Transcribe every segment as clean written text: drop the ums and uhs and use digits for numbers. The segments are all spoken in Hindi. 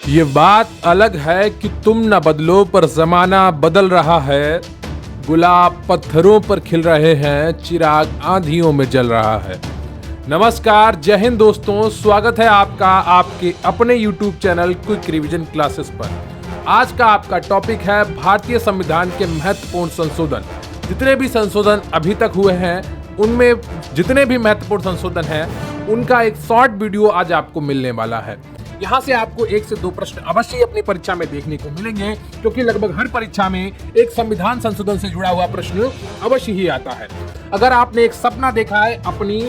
ये बात अलग है कि तुम न बदलो पर जमाना बदल रहा है। गुलाब पत्थरों पर खिल रहे हैं, चिराग आंधियों में जल रहा है। नमस्कार, जय हिंद दोस्तों, स्वागत है आपका आपके अपने YouTube channel quick revision classes पर। आज का आपका टॉपिक है भारतीय संविधान के महत्वपूर्ण संशोधन। जितने भी संशोधन अभी तक हुए हैं उनमें जितने भी महत्वपूर्ण संशोधन हैं उनका एक शॉर्ट वीडियो आज आपको मिलने वाला है। यहाँ से आपको 1 से 2 प्रश्न अवश्य ही अपनी परीक्षा में देखने को मिलेंगे, क्योंकि लगभग हर परीक्षा में एक संविधान संशोधन से जुड़ा हुआ प्रश्न अवश्य ही आता है। अगर आपने एक सपना देखा है अपनी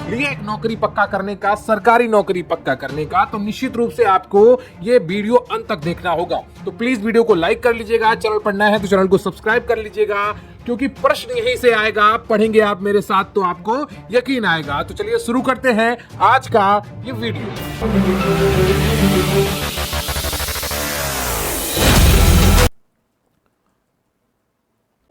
लिए एक नौकरी पक्का करने का, सरकारी नौकरी पक्का करने का, तो निश्चित रूप से आपको ये वीडियो अंत तक देखना होगा। तो प्लीज वीडियो को लाइक कर लीजिएगा, चैनल पर नया है तो चैनल को सब्सक्राइब कर लीजिएगा, क्योंकि प्रश्न यहीं से आएगा। पढ़ेंगे आप मेरे साथ तो आपको यकीन आएगा। तो चलिए शुरू करते हैं आज का ये वीडियो।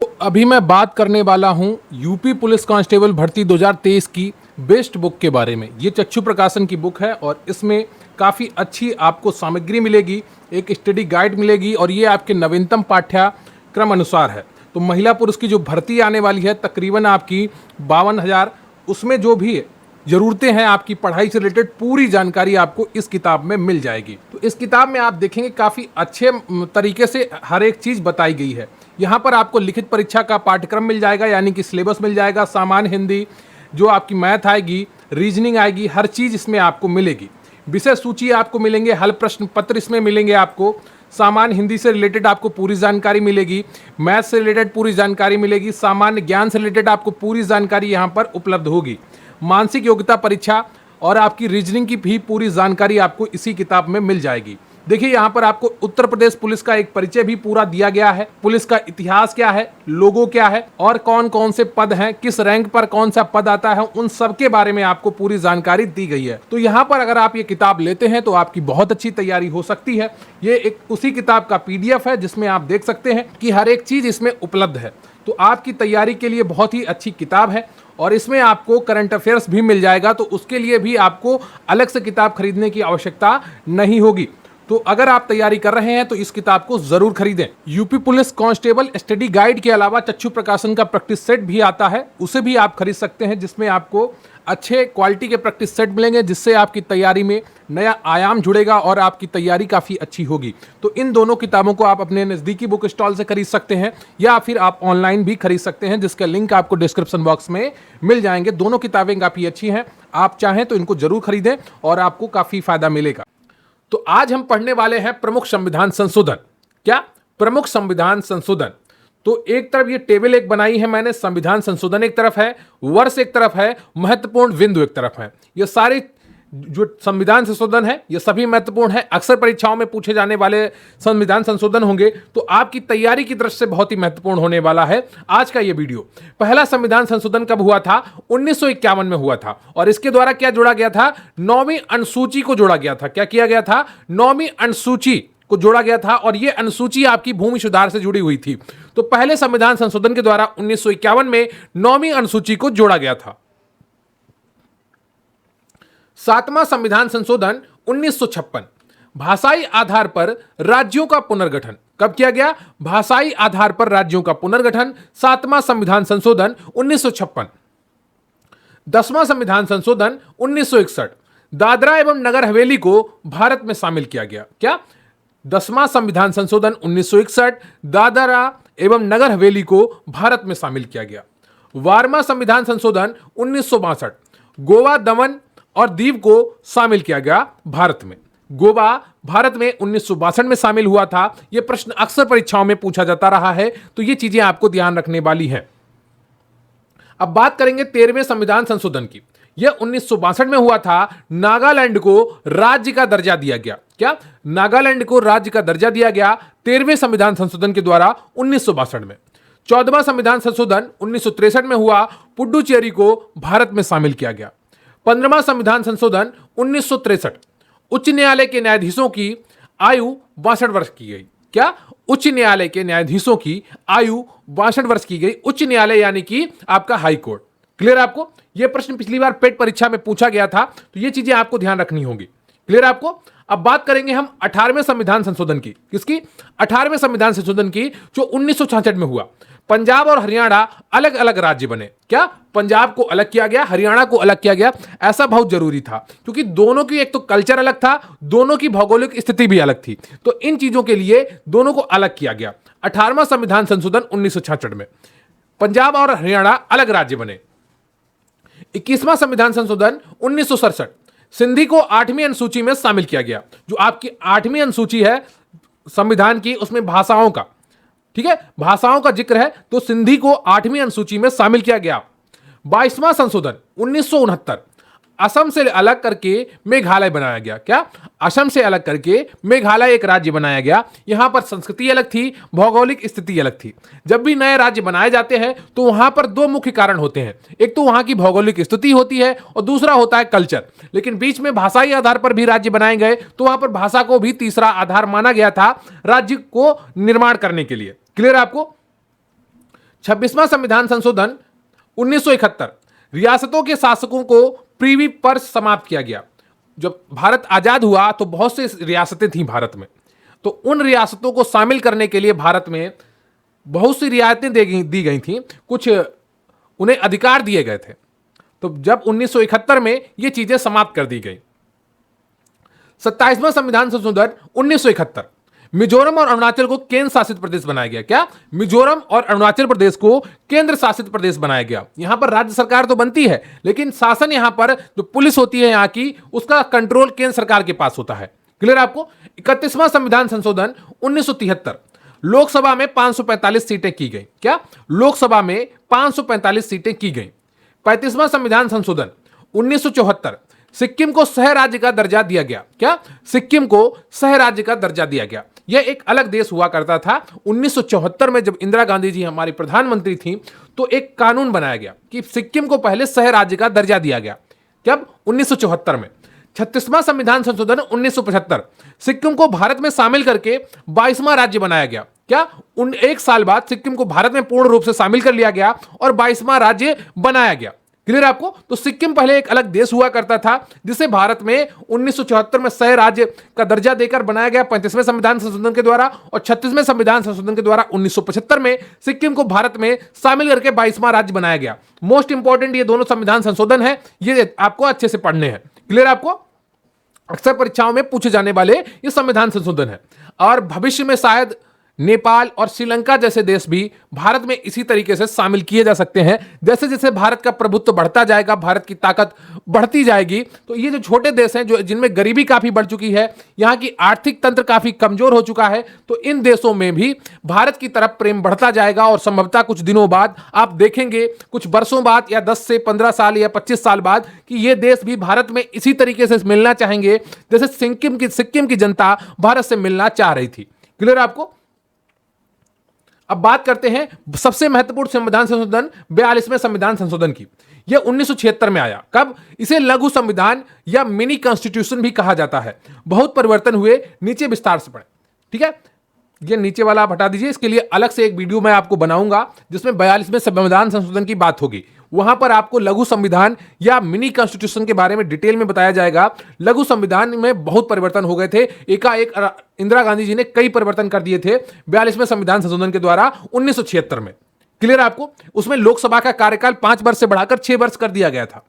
तो अभी मैं बात करने वाला हूं यूपी पुलिस कांस्टेबल भर्ती 2023 की बेस्ट बुक के बारे में। ये चक्षु प्रकाशन की बुक है और इसमें काफ़ी अच्छी आपको सामग्री मिलेगी, एक स्टडी गाइड मिलेगी और ये आपके नवीनतम पाठ्यक्रम अनुसार है। तो महिला पुरुष की जो भर्ती आने वाली है तकरीबन आपकी 52,000, उसमें जो भी ज़रूरतें हैं आपकी पढ़ाई से रिलेटेड पूरी जानकारी आपको इस किताब में मिल जाएगी। तो इस किताब में आप देखेंगे काफ़ी अच्छे तरीके से हर एक चीज़ बताई गई है। यहाँ पर आपको लिखित परीक्षा का पाठ्यक्रम मिल जाएगा, यानी कि सिलेबस मिल जाएगा, सामान्य हिंदी, जो आपकी मैथ आएगी, रीजनिंग आएगी, हर चीज़ इसमें आपको मिलेगी। विषय सूची आपको मिलेंगे, हल प्रश्न पत्र इसमें मिलेंगे आपको, सामान्य हिंदी से रिलेटेड आपको पूरी जानकारी मिलेगी, मैथ से रिलेटेड पूरी जानकारी मिलेगी, सामान्य ज्ञान से रिलेटेड आपको पूरी जानकारी यहाँ पर उपलब्ध होगी, मानसिक योग्यता परीक्षा और आपकी रीजनिंग की भी पूरी जानकारी आपको इसी किताब में मिल जाएगी। देखिए यहाँ पर आपको उत्तर प्रदेश पुलिस का एक परिचय भी पूरा दिया गया है, पुलिस का इतिहास क्या है, लोगो क्या है और कौन कौन से पद हैं, किस रैंक पर कौन सा पद आता है, उन सब के बारे में आपको पूरी जानकारी दी गई है। तो यहाँ पर अगर आप ये किताब लेते हैं तो आपकी बहुत अच्छी तैयारी हो सकती है। ये एक उसी किताब का PDF है जिसमें आप देख सकते हैं कि हर एक चीज इसमें उपलब्ध है। तो आपकी तैयारी के लिए बहुत ही अच्छी किताब है और इसमें आपको करंट अफेयर्स भी मिल जाएगा, तो उसके लिए भी आपको अलग से किताब खरीदने की आवश्यकता नहीं होगी। तो अगर आप तैयारी कर रहे हैं तो इस किताब को जरूर खरीदें। UP police constable study guide के अलावा चक्षु प्रकाशन का प्रैक्टिस सेट भी आता है, उसे भी आप खरीद सकते हैं, जिसमें आपको अच्छे क्वालिटी के प्रैक्टिस सेट मिलेंगे, जिससे आपकी तैयारी में नया आयाम जुड़ेगा और आपकी तैयारी काफ़ी अच्छी होगी। तो इन दोनों किताबों को आप अपने नज़दीकी बुक स्टॉल से खरीद सकते हैं या फिर आप ऑनलाइन भी खरीद सकते हैं, जिसका लिंक आपको डिस्क्रिप्शन बॉक्स में मिल जाएंगे। दोनों किताबें काफ़ी अच्छी हैं, आप चाहें तो इनको जरूर खरीदें और आपको काफ़ी फायदा मिलेगा। तो आज हम पढ़ने वाले हैं प्रमुख संविधान संशोधन। क्या प्रमुख संविधान संशोधन? तो एक तरफ ये टेबल एक बनाई है मैंने, संविधान संशोधन एक तरफ है, वर्ष एक तरफ है, महत्वपूर्ण बिंदु एक तरफ है। ये सारी जो संविधान संशोधन है ये सभी महत्वपूर्ण है, अक्सर परीक्षाओं में पूछे जाने वाले संविधान संशोधन होंगे, तो आपकी तैयारी की दृष्टि से बहुत ही महत्वपूर्ण होने वाला है आज का ये वीडियो। पहला संविधान संशोधन कब हुआ था? 1951 में हुआ था और इसके द्वारा क्या जोड़ा गया था? 9वीं अनुसूची को जोड़ा गया था। क्या किया गया था? 9वीं अनुसूची को जोड़ा गया था और यह अनुसूची आपकी भूमि सुधार से जुड़ी हुई थी। तो पहले संविधान संशोधन के द्वारा 1951 में 9वीं अनुसूची को जोड़ा गया था। 7वां संविधान संशोधन 1956, भाषाई आधार पर राज्यों का पुनर्गठन। कब किया गया? भाषाई आधार पर राज्यों का पुनर्गठन, 7वां संविधान संशोधन 1956। 10वां संविधान संशोधन 1961, दादरा एवं नगर हवेली को भारत में शामिल किया गया। क्या? 10वां संविधान संशोधन 1961, दादरा एवं नगर हवेली को भारत में शामिल किया गया। 12वां संविधान संशोधन 1962, गोवा, दमन और दीव को शामिल किया गया भारत में। गोवा भारत में 1962 में शामिल हुआ था। यह प्रश्न अक्सर परीक्षाओं में पूछा जाता रहा है, तो ये चीजें आपको ध्यान रखने वाली हैं। अब बात करेंगे 13वें संविधान संशोधन की। यह 1962 में हुआ था। नागालैंड को राज्य का दर्जा दिया गया। क्या? नागालैंड को राज्य का दर्जा दिया गया 13वें संविधान संशोधन के द्वारा 1962 में। 14वां संविधान संशोधन 1963 में हुआ, पुडुचेरी को भारत में शामिल किया गया। 15वां संविधान संशोधन 1963, उच्च न्यायालय के न्यायाधीशों की आयु 62 वर्ष की गई। क्या? उच्च न्यायालय के न्यायाधीशों की आयु 62 वर्ष की गई। उच्च न्यायालय यानी कि आपका हाई कोर्ट। क्लियर आपको? यह प्रश्न पिछली बार पेट परीक्षा में पूछा गया था, तो ये चीजें आपको ध्यान रखनी होगी। क्लियर है आपको? अब बात करेंगे हम 18वें संविधान संशोधन की। किसकी? 18वें संविधान संशोधन की, जो 1966 में हुआ। पंजाब और हरियाणा अलग अलग राज्य बने। क्या? पंजाब को अलग किया गया, हरियाणा को अलग किया गया। ऐसा बहुत जरूरी था क्योंकि दोनों की एक तो कल्चर अलग था, दोनों की भौगोलिक स्थिति भी अलग थी। तो इन चीजों के लिए दोनों को अलग किया गया। 18वां संविधान संशोधन 1966 में पंजाब और हरियाणा अलग राज्य बने। 21वां संविधान संशोधन 1967 सिंधी को 8वीं अनुसूची में शामिल किया गया। जो आपकी 8वीं अनुसूची है संविधान की, उसमें भाषाओं का, ठीक है, भाषाओं का जिक्र है, तो सिंधी को 8वीं अनुसूची में शामिल किया गया। 22वां संशोधन 1969 असम से अलग करके मेघालय बनाया गया। क्या? असम से अलग करके मेघालय एक राज्य बनाया गया। यहां पर संस्कृति अलग थी, भौगोलिक स्थिति अलग थी। जब भी नए राज्य बनाए जाते हैं तो वहां पर दो मुख्य कारण होते हैं। एक तो वहां की भौगोलिक स्थिति होती है और दूसरा होता है कल्चर। लेकिन बीच में भाषाई आधार पर भी राज्य बनाए गए, तो वहां पर भाषा को भी तीसरा आधार माना गया था राज्य को निर्माण करने के लिए। क्लियर है आपको? 26वां संविधान संशोधन 1971 रियासतों के शासकों को प्रीवी पर समाप्त किया गया। जब भारत आजाद हुआ तो बहुत सी रियासतें थीं भारत में, तो उन रियासतों को शामिल करने के लिए भारत में बहुत सी रियायतें दी गई थीं, कुछ उन्हें अधिकार दिए गए थे। तो जब 1971 में ये चीजें समाप्त कर दी गई। 27वां संविधान संशोधन 1971 मिजोरम और अरुणाचल को केंद्र शासित प्रदेश बनाया गया। क्या? मिजोरम और अरुणाचल प्रदेश को केंद्र शासित प्रदेश बनाया गया। यहां पर राज्य सरकार तो बनती है, लेकिन शासन यहां पर जो पुलिस होती है यहां की, उसका कंट्रोल केंद्र सरकार के पास होता है। क्लियर आपको? 31वां संविधान संशोधन 1973 लोकसभा में 545 सीटें की गई। क्या? लोकसभा में 545 सीटें की गई। 35वां संविधान संशोधन 1974 सिक्किम को सह राज्य का दर्जा दिया गया। क्या? सिक्किम को सह राज्य का दर्जा दिया गया। यह एक अलग देश हुआ करता था। 1974 में जब इंदिरा गांधी जी हमारी प्रधानमंत्री थी, तो एक कानून बनाया गया कि सिक्किम को पहले सह राज्य का दर्जा दिया गया। कब? 1974 में। 36वां संविधान संशोधन 1975 सिक्किम को भारत में शामिल करके 22वां राज्य बनाया गया। क्या? एक साल बाद सिक्किम को भारत में पूर्ण रूप से शामिल कर लिया गया और 22वां राज्य बनाया गया। क्लियर आपको? तो सिक्किम पहले एक अलग देश हुआ करता था, जिसे भारत में 1974 में सह राज्य का दर्जा देकर बनाया गया 35वें संविधान संशोधन के द्वारा, और 36वें संविधान संशोधन के द्वारा 1975 में सिक्किम को भारत में शामिल करके 22वां राज्य बनाया गया। मोस्ट इंपॉर्टेंट ये दोनों संविधान संशोधन है, ये आपको अच्छे से पढ़ने हैं। क्लियर आपको? अक्सर परीक्षाओं में पूछे जाने वाले ये संविधान संशोधन है, और भविष्य में शायद नेपाल और श्रीलंका जैसे देश भी भारत में इसी तरीके से शामिल किए जा सकते हैं। जैसे जैसे भारत का प्रभुत्व बढ़ता जाएगा, भारत की ताकत बढ़ती जाएगी, तो ये जो छोटे देश हैं, जो जिनमें गरीबी काफी बढ़ चुकी है, यहाँ की आर्थिक तंत्र काफी कमजोर हो चुका है, तो इन देशों में भी भारत की तरफ प्रेम बढ़ता जाएगा। और संभवतः कुछ दिनों बाद आप देखेंगे, कुछ वर्षों बाद या 10 से 15 साल या 25 साल बाद, कि ये देश भी भारत में इसी तरीके से मिलना चाहेंगे जैसे सिक्किम की जनता भारत से मिलना चाह रही थी। क्लियर आपको? अब बात करते हैं सबसे महत्वपूर्ण संविधान संशोधन 42वें संविधान संशोधन की। यह 1976 में आया। कब? इसे लघु संविधान या मिनी कॉन्स्टिट्यूशन भी कहा जाता है। बहुत परिवर्तन हुए, नीचे विस्तार से पढ़ें। ठीक है, ये नीचे वाला आप हटा दीजिए, इसके लिए अलग से एक वीडियो मैं आपको बनाऊंगा जिसमें 42वें संविधान संशोधन की बात होगी। वहां पर आपको लघु संविधान या मिनी कॉन्स्टिट्यूशन के बारे में डिटेल में बताया जाएगा। लघु संविधान में बहुत परिवर्तन हो गए थे, एकाएक इंदिरा गांधी जी ने कई परिवर्तन कर दिए थे 42वें संविधान संशोधन के द्वारा 1976 में। क्लियर आपको? उसमें लोकसभा का कार्यकाल 5 वर्ष से बढ़ाकर 6 वर्ष कर दिया गया था।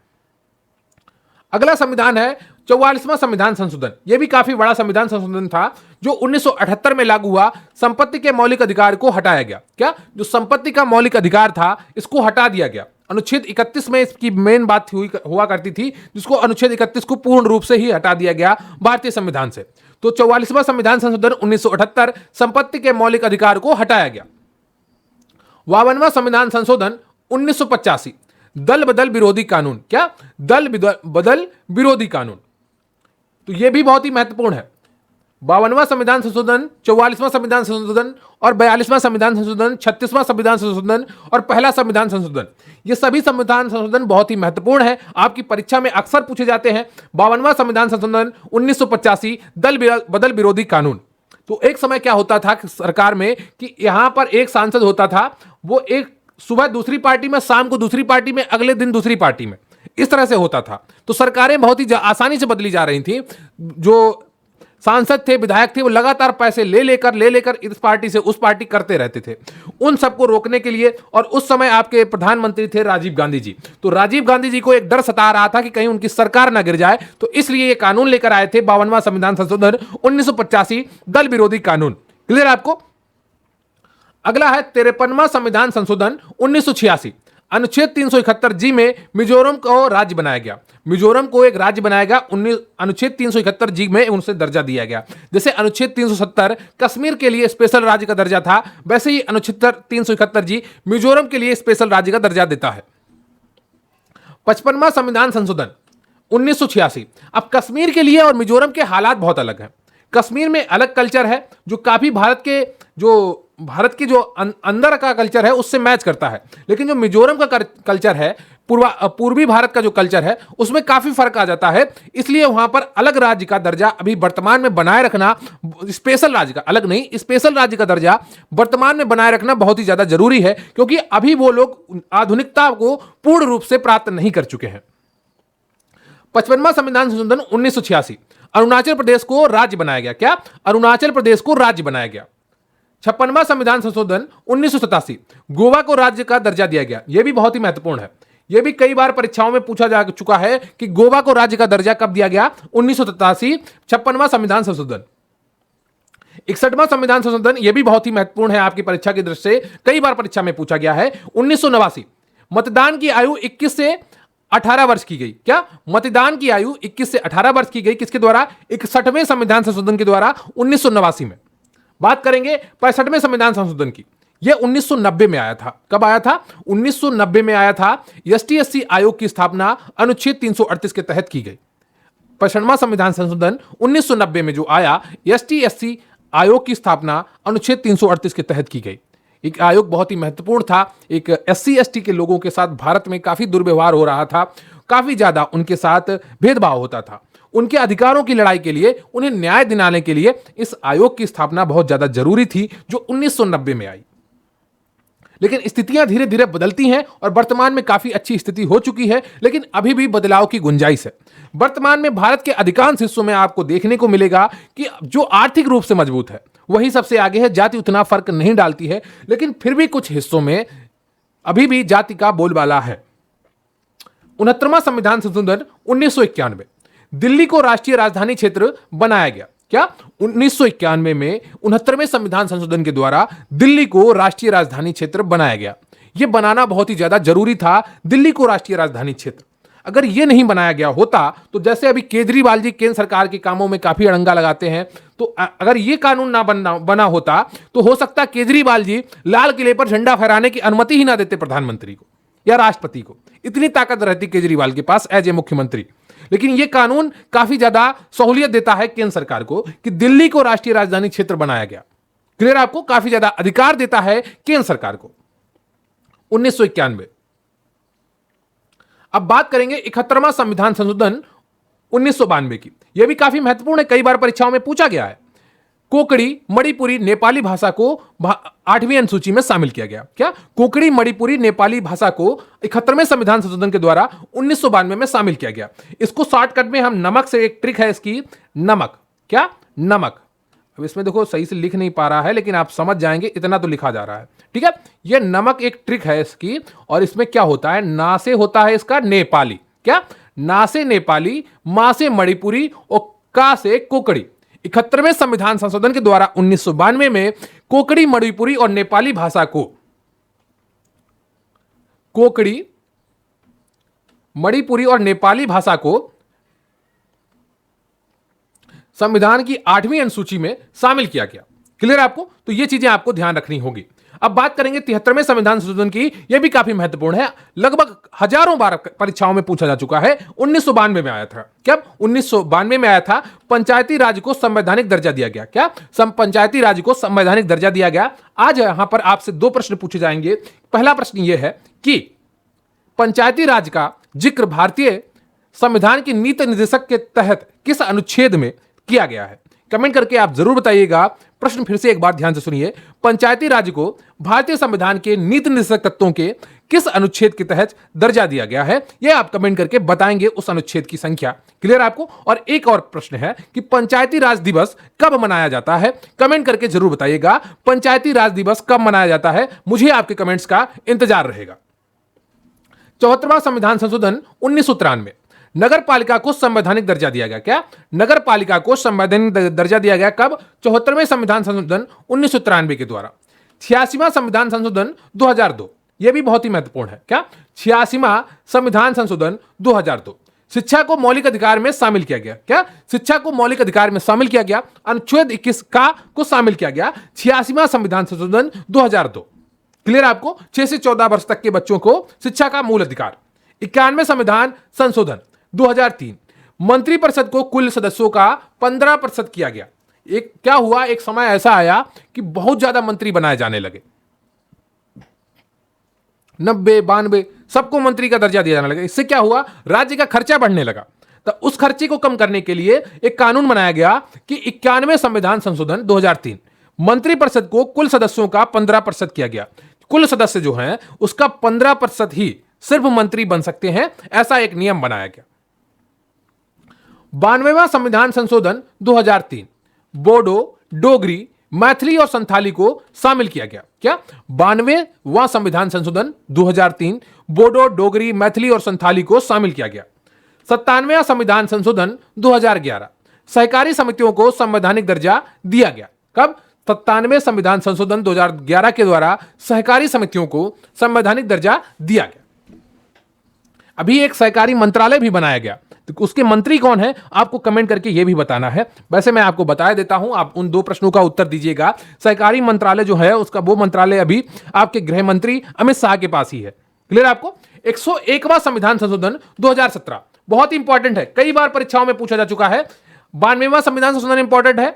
अगला संविधान है 44वां संविधान संशोधन। यह भी काफी बड़ा संविधान संशोधन था जो 1978 में लागू हुआ। संपत्ति के मौलिक अधिकार को हटाया गया। क्या? जो संपत्ति का मौलिक अधिकार था, इसको हटा दिया गया। अनुच्छेद 31 में इसकी मेन बात हुआ करती थी, जिसको अनुच्छेद 31 को पूर्ण रूप से ही हटा दिया गया भारतीय संविधान से। तो 44वां संविधान संशोधन 1978 संपत्ति के मौलिक अधिकार को हटाया गया। 52वां संविधान संशोधन 1985 दल बदल विरोधी कानून। क्या? दल बदल विरोधी कानून, तो यह भी बहुत ही महत्वपूर्ण है। 52वां संविधान संशोधन, 44वां संविधान संशोधन और 42वां संविधान संशोधन, 36वां संविधान संशोधन और पहला संविधान संशोधन, ये सभी संविधान संशोधन बहुत ही महत्वपूर्ण है। आपकी परीक्षा में अक्सर पूछे जाते हैं। 52वां संविधान संशोधन 1985 दल बदल विरोधी कानून। तो एक समय क्या होता था सरकार में कि यहां पर एक सांसद होता था, वो एक सुबह दूसरी पार्टी में, शाम को दूसरी पार्टी में, अगले दिन दूसरी पार्टी में, इस तरह से होता था। तो सरकारें बहुत ही आसानी से बदली जा रही थी। जो सांसद थे, विधायक थे, वो लगातार पैसे ले लेकर इस पार्टी से उस पार्टी करते रहते थे। उन सबको रोकने के लिए, और उस समय आपके प्रधानमंत्री थे राजीव गांधी जी, तो राजीव गांधी जी को एक डर सता रहा था कि कहीं उनकी सरकार ना गिर जाए, तो इसलिए ये कानून लेकर आए थे 52वां संविधान संशोधन 1985, दल विरोधी कानून। क्लियर आपको? अगला है 53वां संविधान संशोधन 1986। अनुच्छेद 371 जी में मिजोरम को राज्य बनाया गया। मिजोरम को एक राज्य बनाया गया। अनुच्छेद 371 जी में उनसे दर्जा दिया गया। जैसे अनुच्छेद 370 कश्मीर के लिए स्पेशल राज्य का दर्जा था, वैसे ही अनुच्छेद 371 जी मिजोरम के लिए स्पेशल राज्य का दर्जा देता है। 55वां संविधान संशोधन 1986। अब कश्मीर के लिए और मिजोरम के हालात बहुत अलग हैं। कश्मीर में अलग कल्चर है जो काफी भारत के जो अंदर का कल्चर है उससे मैच करता है, लेकिन जो मिजोरम का कल्चर है, पूर्वी भारत का जो कल्चर है, उसमें काफी फर्क आ जाता है। इसलिए वहां पर अलग राज्य का दर्जा अभी वर्तमान में बनाए रखना, स्पेशल राज्य का, अलग नहीं, स्पेशल राज्य का दर्जा वर्तमान में बनाए रखना बहुत ही ज्यादा जरूरी है, क्योंकि अभी वो लोग आधुनिकता को पूर्ण रूप से प्राप्त नहीं कर चुके हैं। 55वां संविधान संशोधन 1986। अरुणाचल प्रदेश को राज्य बनाया गया। क्या? अरुणाचल प्रदेश को राज्य बनाया गया। 56वां संविधान संशोधन 1987। गोवा को राज्य का दर्जा दिया गया। यह भी बहुत ही महत्वपूर्ण है। यह भी कई बार परीक्षाओं में पूछा जा चुका है कि गोवा को राज्य का दर्जा कब दिया गया? 1987, 56वां संविधान संशोधन। 61वां संविधान संशोधन, यह भी बहुत ही महत्वपूर्ण है आपकी परीक्षा की दृष्टि से, कई बार परीक्षा में पूछा गया है। 1989। मतदान की आयु 21 से 18 वर्ष की गई। क्या? मतदान की आयु 21 से 18 वर्ष की गई। किसके द्वारा? 61वें संविधान संशोधन के द्वारा 1989 में। बात करेंगे 65वें संविधान संशोधन की। यह 1990 में आया था। कब आया था? 1990 में आया था। ST/SC आयोग की स्थापना अनुच्छेद 338 के तहत की गई। 65वां संविधान संशोधन 1990 में जो आया, ST/SC आयोग की स्थापना अनुच्छेद 338 के तहत की गई। एक आयोग बहुत ही महत्वपूर्ण था। एक SC/ST के लोगों के साथ भारत में काफी दुर्व्यवहार हो रहा था, काफी ज्यादा उनके साथ भेदभाव होता था। उनके अधिकारों की लड़ाई के लिए, उन्हें न्याय दिलाने के लिए इस आयोग की स्थापना बहुत ज्यादा जरूरी थी, जो 1990 में आई। लेकिन स्थितियां धीरे धीरे बदलती हैं और वर्तमान में काफी अच्छी स्थिति हो चुकी है, लेकिन अभी भी बदलाव की गुंजाइश है। वर्तमान में भारत के अधिकांश हिस्सों में आपको देखने को मिलेगा कि जो आर्थिक रूप से मजबूत है वही सबसे आगे है। जाति उतना फर्क नहीं डालती है, लेकिन फिर भी कुछ हिस्सों में अभी भी जाति का बोलबाला है। 69वां संविधान संशोधन 1991। दिल्ली को राष्ट्रीय राजधानी क्षेत्र बनाया गया। क्या? 1991 में 69वें संविधान संशोधन के द्वारा दिल्ली को राष्ट्रीय राजधानी क्षेत्र बनाया गया। यह बनाना बहुत ही ज्यादा जरूरी था, दिल्ली को राष्ट्रीय राजधानी क्षेत्र। अगर यह नहीं बनाया गया होता तो जैसे अभी केजरीवाल जी केंद्र सरकार के कामों में काफी अड़ंगा लगाते हैं, तो अगर यह कानून ना बना होता तो हो सकता केजरीवाल जी लाल किले पर झंडा फहराने की अनुमति ही ना देते प्रधानमंत्री को या राष्ट्रपति को। इतनी ताकत रहती केजरीवाल के पास एज ए मुख्यमंत्री। लेकिन यह कानून काफी ज्यादा सहूलियत देता है केंद्र सरकार को कि दिल्ली को राष्ट्रीय राजधानी क्षेत्र बनाया गया। क्लियर? आपको काफी ज्यादा अधिकार देता है केंद्र सरकार को। 1991। अब बात करेंगे 71वां संविधान संशोधन 1992 की। यह भी काफी महत्वपूर्ण है, कई बार परीक्षाओं में पूछा गया है। कोकड़ी, मणिपुरी, नेपाली भाषा को 8वीं अनुसूची में शामिल किया गया। क्या? कोकड़ी, मणिपुरी, नेपाली भाषा को 71वें संविधान संशोधन के द्वारा 1992 में शामिल किया गया। इसको शॉर्टकट में हम नमक से, एक ट्रिक है इसकी, नमक। क्या? नमक। अब इसमें देखो सही से लिख नहीं पा रहा है, लेकिन आप समझ जाएंगे, इतना तो लिखा जा रहा है। ठीक है? यह नमक एक ट्रिक है इसकी, और इसमें क्या होता है? ना से होता है इसका नेपाली। क्या? ना से नेपाली, मा से मणिपुरी और का से कोकड़ी। 71वें संविधान संशोधन के द्वारा 1992 में कोकड़ी, मणिपुरी और नेपाली भाषा को, कोकड़ी, मणिपुरी और नेपाली भाषा को संविधान की 8वीं अनुसूची में शामिल किया गया। क्लियर आपको? तो ये चीजें आपको ध्यान रखनी होगी। अब बात करेंगे 73वें संविधान संशोधन की। यह भी काफी महत्वपूर्ण है, लगभग हजारों बार परीक्षाओं में पूछा जा चुका है। 1992 में आया था। क्या? 1992 में आया था। पंचायती राज को संवैधानिक दर्जा दिया गया। क्या? पंचायती राज को संवैधानिक दर्जा दिया गया। आज यहां पर आपसे 2 प्रश्न पूछे जाएंगे। पहला प्रश्न यह है कि पंचायती राज का जिक्र भारतीय संविधान की नीति निर्देशक के तहत किस अनुच्छेद में किया गया है? कमेंट करके आप जरूर बताइएगा। प्रश्न फिर से एक बार ध्यान से सुनिए। पंचायती राज को भारतीय संविधान के नीति निर्देशक तत्वों के किस अनुच्छेद के तहत दर्जा दिया गया है, यह आप कमेंट करके बताएंगे उस अनुच्छेद की संख्या। क्लियर आपको? और एक और प्रश्न है कि पंचायती राज दिवस कब मनाया जाता है, कमेंट करके जरूर बताइएगा पंचायती राज दिवस कब मनाया जाता है, मुझे आपके कमेंट्स का इंतजार रहेगा। 74वां संविधान संशोधन 1993, नगर पालिका को संवैधानिक दर्जा दिया गया। क्या? नगर पालिका को संवैधानिक दर्जा दिया गया कब? 74वें संविधान संशोधन 1993 के द्वारा। 86वां संविधान संशोधन 2002, यह भी बहुत ही महत्वपूर्ण है। क्या? 86वां संविधान संशोधन 2002, शिक्षा को मौलिक अधिकार में शामिल किया गया। क्या? शिक्षा को मौलिक अधिकार में शामिल किया गया, अनुच्छेद 21 का को शामिल किया गया 86वां संविधान संशोधन 2002। क्लियर आपको? 6 से 14 वर्ष तक के बच्चों को शिक्षा का मूल अधिकार। 91वें संविधान संशोधन 2003, मंत्रिपरिषद को कुल सदस्यों का 15% किया गया। एक क्या हुआ, एक समय ऐसा आया कि बहुत ज्यादा मंत्री बनाए जाने लगे, 90, 92 सबको मंत्री का दर्जा दिया जाने लगा। इससे क्या हुआ, राज्य का खर्चा बढ़ने लगा। तो उस खर्चे को कम करने के लिए एक कानून बनाया गया कि 91वें संविधान संशोधन 2003, मंत्रिपरिषद को कुल सदस्यों का 15% किया गया। कुल सदस्य जो हैं उसका 15% ही सिर्फ मंत्री बन सकते हैं, ऐसा एक नियम बनाया गया। 92वां संविधान संशोधन 2003, बोडो, डोगरी, मैथिली और संथाली को शामिल किया गया। क्या? 92वां संविधान संशोधन 2003, बोडो, डोगरी, मैथिली और संथाली को शामिल किया गया। 97वां संविधान संशोधन 2011, सहकारी समितियों को संवैधानिक दर्जा दिया गया। कब? 97वें संविधान संशोधन 2011 के द्वारा सहकारी समितियों को संवैधानिक दर्जा दिया गया। अभी एक सहकारी मंत्रालय भी बनाया गया, तो उसके मंत्री कौन है आपको कमेंट करके यह भी बताना है। वैसे मैं आपको बता देता हूं, आप उन 2 प्रश्नों का उत्तर दीजिएगा। सहकारी मंत्रालय जो है उसका वो मंत्रालय अभी आपके गृह मंत्री अमित शाह के पास ही है। क्लियर आपको? 101वां संविधान संशोधन 2017 बहुत इंपॉर्टेंट है, कई बार परीक्षाओं में पूछा जा चुका है। 92वां संविधान संशोधन इंपॉर्टेंट है।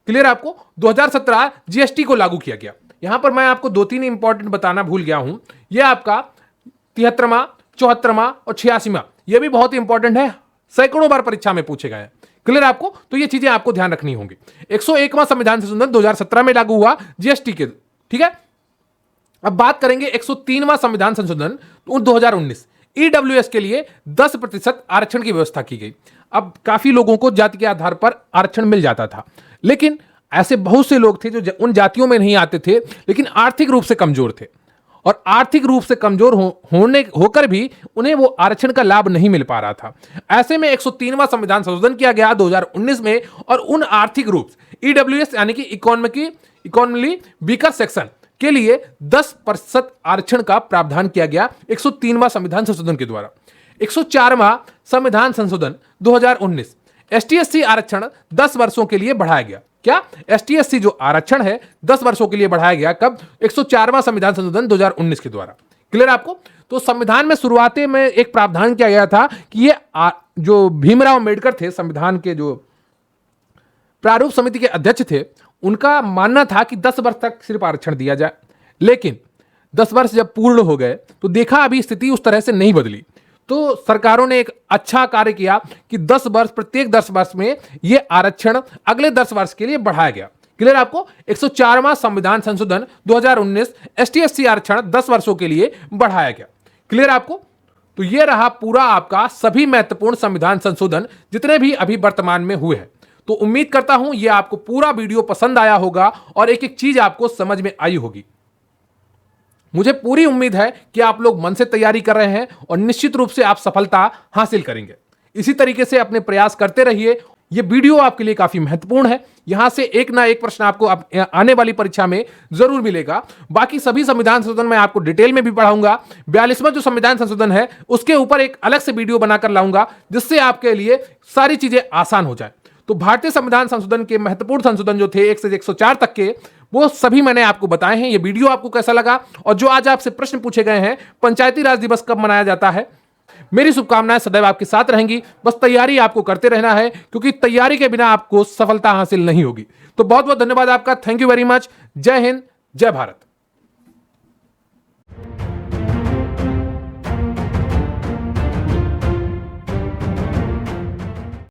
क्लियर आपको? 2017 जीएसटी को लागू किया गया। यहां पर मैं आपको 2-3 इंपॉर्टेंट बताना भूल गया हूं। यह आपका 73वां, 74वां और 86वां, यह भी बहुत इंपॉर्टेंट है, सैकड़ों बार परीक्षा में पूछे गए हैं। क्लियर आपको? तो ये चीजें आपको ध्यान रखनी होंगी। 101वां संविधान संशोधन 2017 में लागू हुआ जीएसटी के। ठीक है, अब बात करेंगे 103वां संविधान संशोधन 2019, ईडब्ल्यूएस के लिए 10% आरक्षण की व्यवस्था की गई। अब काफी लोगों को जाति के आधार पर आरक्षण मिल जाता था, लेकिन ऐसे बहुत से लोग थे जो उन जातियों में नहीं आते थे, लेकिन आर्थिक रूप से कमजोर थे, और आर्थिक रूप से कमजोर होकर भी उन्हें वो आरक्षण का लाभ नहीं मिल पा रहा था। ऐसे में 103वां संविधान संशोधन किया गया 2019 में, और उन आर्थिक रूप ईडब्ल्यूएस यानी कि इकोनॉमिकली वीकर सेक्शन के लिए 10% आरक्षण का प्रावधान किया गया 103वां संविधान संशोधन के द्वारा। 104वां संविधान संशोधन 2019, एसटी/एससी आरक्षण 10 वर्षों के लिए बढ़ाया गया। क्या? एसटी/एससी जो आरक्षण है 10 वर्षों के लिए बढ़ाया गया। कब? 104वां संविधान संशोधन 2019 के द्वारा। क्लियर आपको? तो संविधान में शुरुआती में एक प्रावधान किया गया था कि ये जो भीमराव अंबेडकर थे, संविधान के जो प्रारूप समिति के अध्यक्ष थे, उनका मानना था कि 10 वर्ष तक सिर्फ आरक्षण दिया जाए। लेकिन 10 वर्ष जब पूर्ण हो गए तो देखा अभी स्थिति उस तरह से नहीं बदली, तो सरकारों ने एक अच्छा कार्य किया कि 10 वर्ष, प्रत्येक 10 वर्ष में यह आरक्षण अगले 10 वर्ष के लिए बढ़ाया गया। क्लियर आपको? 104वां संविधान संशोधन 2019, एसटी/एससी आरक्षण 10 वर्षों के लिए बढ़ाया गया। क्लियर आपको? तो यह रहा पूरा आपका सभी महत्वपूर्ण संविधान संशोधन जितने भी अभी वर्तमान में हुए हैं। तो उम्मीद करता हूं यह आपको पूरा वीडियो पसंद आया होगा और एक एक चीज आपको समझ में आई होगी। मुझे पूरी उम्मीद है कि आप लोग मन से तैयारी कर रहे हैं और निश्चित रूप से आप सफलता हासिल करेंगे। इसी तरीके से अपने प्रयास करते रहिए। यह वीडियो आपके लिए काफी महत्वपूर्ण है, यहां से एक ना एक प्रश्न आपको आने वाली परीक्षा में जरूर मिलेगा। बाकी सभी संविधान संशोधन मैं आपको डिटेल में भी पढ़ाऊंगा। 42वां जो संविधान संशोधन है उसके ऊपर एक अलग से वीडियो बनाकर लाऊंगा, जिससे आपके लिए सारी चीजें आसान हो जाए। तो भारतीय संविधान संशोधन के महत्वपूर्ण संशोधन जो थे 1 से 104 तक के, वो सभी मैंने आपको बताए हैं। ये वीडियो आपको कैसा लगा, और जो आज आपसे प्रश्न पूछे गए हैं, पंचायती राज दिवस कब मनाया जाता है, मेरी शुभकामनाएं सदैव आपके साथ रहेंगी। बस तैयारी आपको करते रहना है, क्योंकि तैयारी के बिना आपको सफलता हासिल नहीं होगी। तो बहुत बहुत धन्यवाद आपका। Thank you very much. जय हिंद, जय भारत।